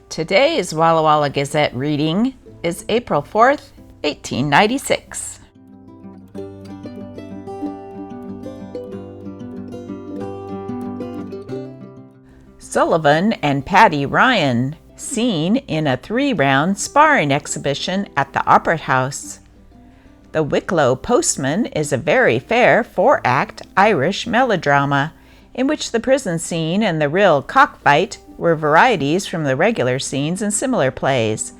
Today's Walla Walla Gazette reading is April 4th, 1896. Sullivan and Paddy Ryan, seen in a 3-round sparring exhibition at the Opera House. The Wicklow Postman is a very fair 4-act Irish melodrama, in which the prison scene and the real cockfight were varieties from the regular scenes in similar plays.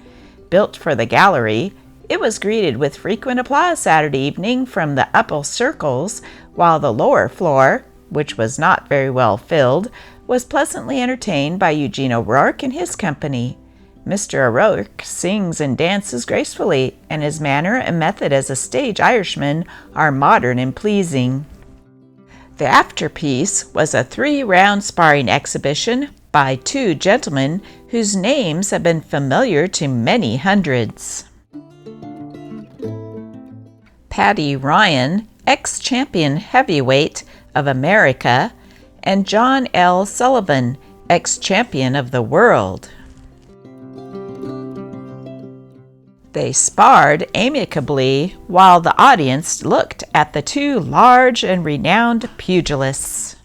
Built for the gallery, it was greeted with frequent applause Saturday evening from the upper circles, while the lower floor, which was not very well filled, was pleasantly entertained by Eugene O'Rourke and his company. Mr. O'Rourke sings and dances gracefully, and his manner and method as a stage Irishman are modern and pleasing. The afterpiece was a 3-round sparring exhibition by 2 gentlemen whose names have been familiar to many hundreds. Paddy Ryan, ex-champion heavyweight of America, and John L. Sullivan, ex-champion of the world. They sparred amicably while the audience looked at the 2 large and renowned pugilists.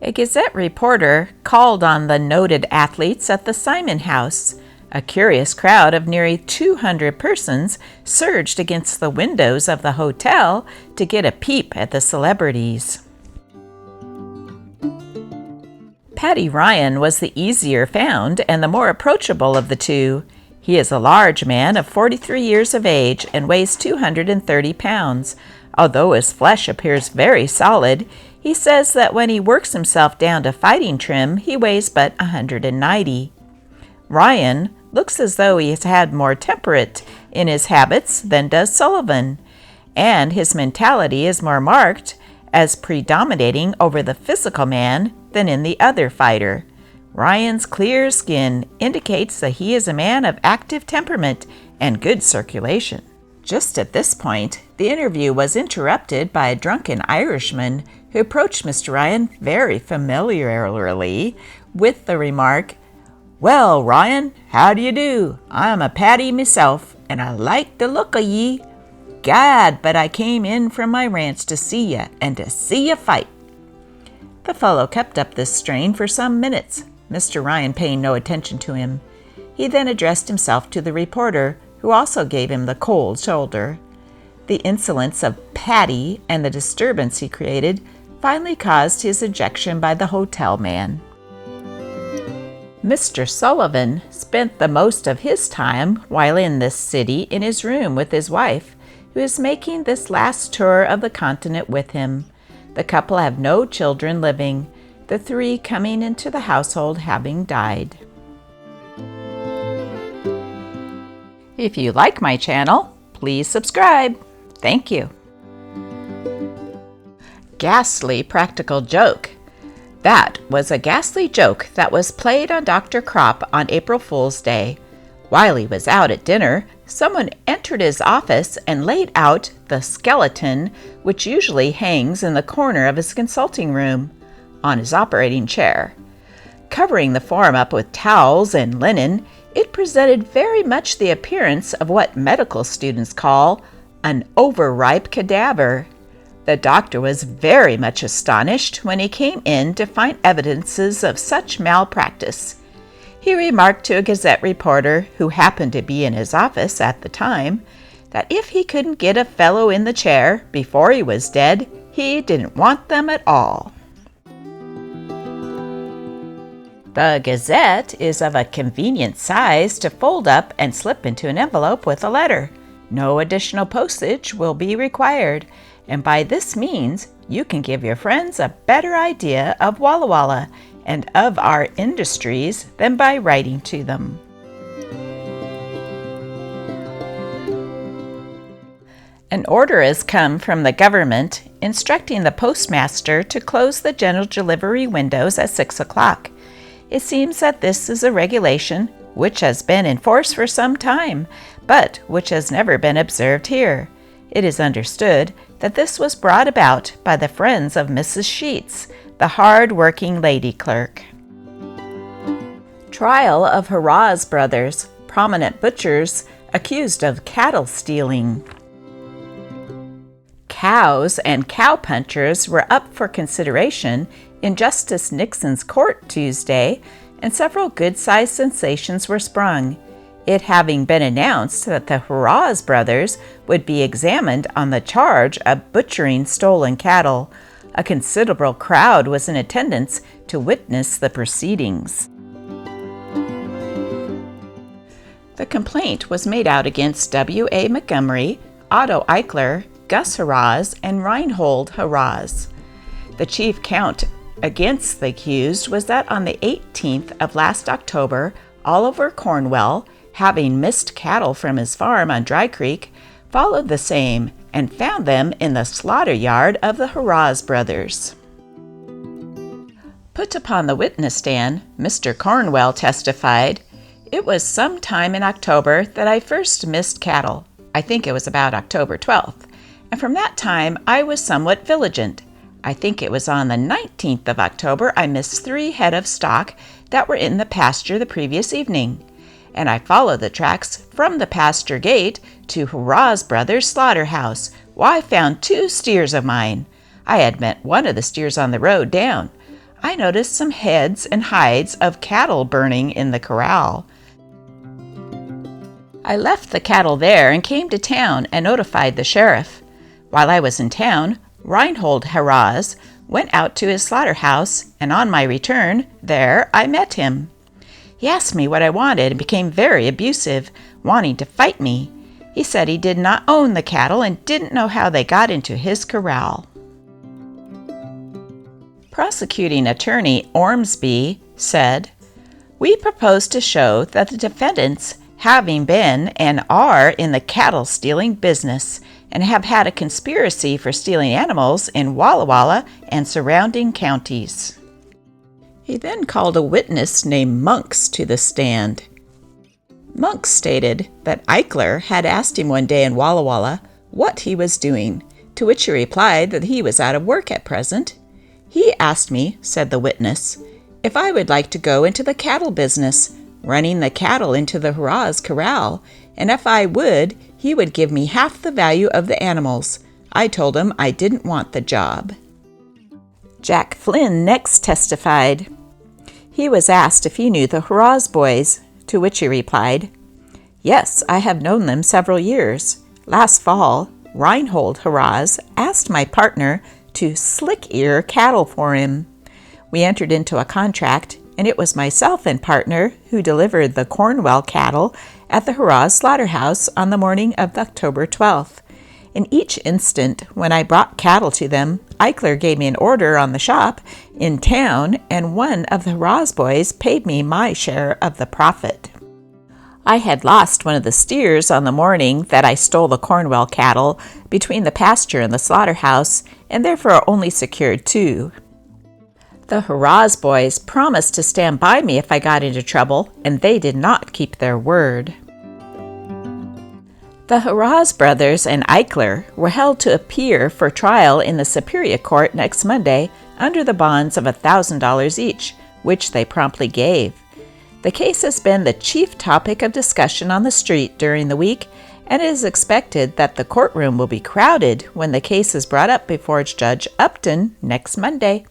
A Gazette reporter called on the noted athletes at the Simon House. A curious crowd of nearly 200 persons surged against the windows of the hotel to get a peep at the celebrities. Paddy Ryan was the easier found and the more approachable of the 2. He is a large man of 43 years of age and weighs 230 pounds. Although his flesh appears very solid, he says that when he works himself down to fighting trim, he weighs but 190. Ryan looks as though he has had more temperate in his habits than does Sullivan, and his mentality is more marked as predominating over the physical man than in the other fighter. Ryan's clear skin indicates that he is a man of active temperament and good circulation. Just at this point, the interview was interrupted by a drunken Irishman who approached Mr. Ryan very familiarly with the remark, "Well, Ryan, how do you do? I'm a Paddy myself, and I like the look o' ye. Gad, but I came in from my ranch to see ye, and to see ye fight." The fellow kept up this strain for some minutes, Mr. Ryan paying no attention to him. He then addressed himself to the reporter, who also gave him the cold shoulder. The insolence of Paddy and the disturbance he created finally caused his ejection by the hotel man. Mr. Sullivan spent the most of his time while in this city in his room with his wife, who is making this last tour of the continent with him. The couple have no children living, the 3 coming into the household having died. If you like my channel, please subscribe. Thank you. Ghastly practical joke. That was a ghastly joke that was played on Dr. Crop on April Fool's Day. While he was out at dinner, someone entered his office and laid out the skeleton which usually hangs in the corner of his consulting room, on his operating chair. Covering the form up with towels and linen, it presented very much the appearance of what medical students call an overripe cadaver. The doctor was very much astonished when he came in to find evidences of such malpractice. He remarked to a Gazette reporter who happened to be in his office at the time that if he couldn't get a fellow in the chair before he was dead, he didn't want them at all. The Gazette is of a convenient size to fold up and slip into an envelope with a letter. No additional postage will be required, and by this means you can give your friends a better idea of Walla Walla and of our industries than by writing to them. An order has come from the government instructing the postmaster to close the general delivery windows at 6 o'clock. It seems that this is a regulation which has been in force for some time, but which has never been observed here. It is understood that this was brought about by the friends of Mrs. Sheets, the hard-working lady clerk. Trial of Hurrah's brothers, prominent butchers, accused of cattle stealing. Cows and cowpunchers were up for consideration in Justice Nixon's court Tuesday, and several good-sized sensations were sprung, it having been announced that the Hurrah's brothers would be examined on the charge of butchering stolen cattle. A considerable crowd was in attendance to witness the proceedings. The complaint was made out against W.A. Montgomery, Otto Eichler, Gus Hurrahs, and Reinhold Hurrahs. The chief count against the accused was that on the 18th of last October, Oliver Cornwell, having missed cattle from his farm on Dry Creek, followed the same and found them in the slaughter yard of the Hurrah's brothers. Put upon the witness stand, Mr. Cornwell testified, "It was some time in October that I first missed cattle. I think it was about October 12th, and from that time I was somewhat vigilant. I think it was on the 19th of October I missed 3 head of stock that were in the pasture the previous evening, and I followed the tracks from the pasture gate to Hurrah's brothers' slaughterhouse, where I found 2 steers of mine. I had met one of the steers on the road down. I noticed some heads and hides of cattle burning in the corral. I left the cattle there and came to town and notified the sheriff. While I was in town, Reinhold Hurrahs went out to his slaughterhouse, and on my return there I met him. He asked me what I wanted and became very abusive, wanting to fight me. He said he did not own the cattle and didn't know how they got into his corral." Prosecuting attorney Ormsby said, "We propose to show that the defendants, having been and are in the cattle stealing business, and have had a conspiracy for stealing animals in Walla Walla and surrounding counties." He then called a witness named Monks to the stand. Monks stated that Eichler had asked him one day in Walla Walla what he was doing, to which he replied that he was out of work at present. "He asked me," said the witness, "if I would like to go into the cattle business, running the cattle into the Hurrah's corral, and if I would, he would give me half the value of the animals. I told him I didn't want the job." Jack Flynn next testified. He was asked if he knew the Hurrah's boys, to which he replied, "Yes, I have known them several years. Last fall, Reinhold Hurrahs asked my partner to slick-ear cattle for him. We entered into a contract, and it was myself and partner who delivered the Cornwell cattle at the Hurrah's slaughterhouse on the morning of October 12th. In each instant, when I brought cattle to them, Eichler gave me an order on the shop in town, and one of the Hurrah's boys paid me my share of the profit. I had lost one of the steers on the morning that I stole the Cornwell cattle between the pasture and the slaughterhouse, and therefore only secured 2. The Hurrah's boys promised to stand by me if I got into trouble, and they did not keep their word." The Hurrah's brothers and Eichler were held to appear for trial in the Superior Court next Monday under the bonds of $1,000 each, which they promptly gave. The case has been the chief topic of discussion on the street during the week, and it is expected that the courtroom will be crowded when the case is brought up before Judge Upton next Monday.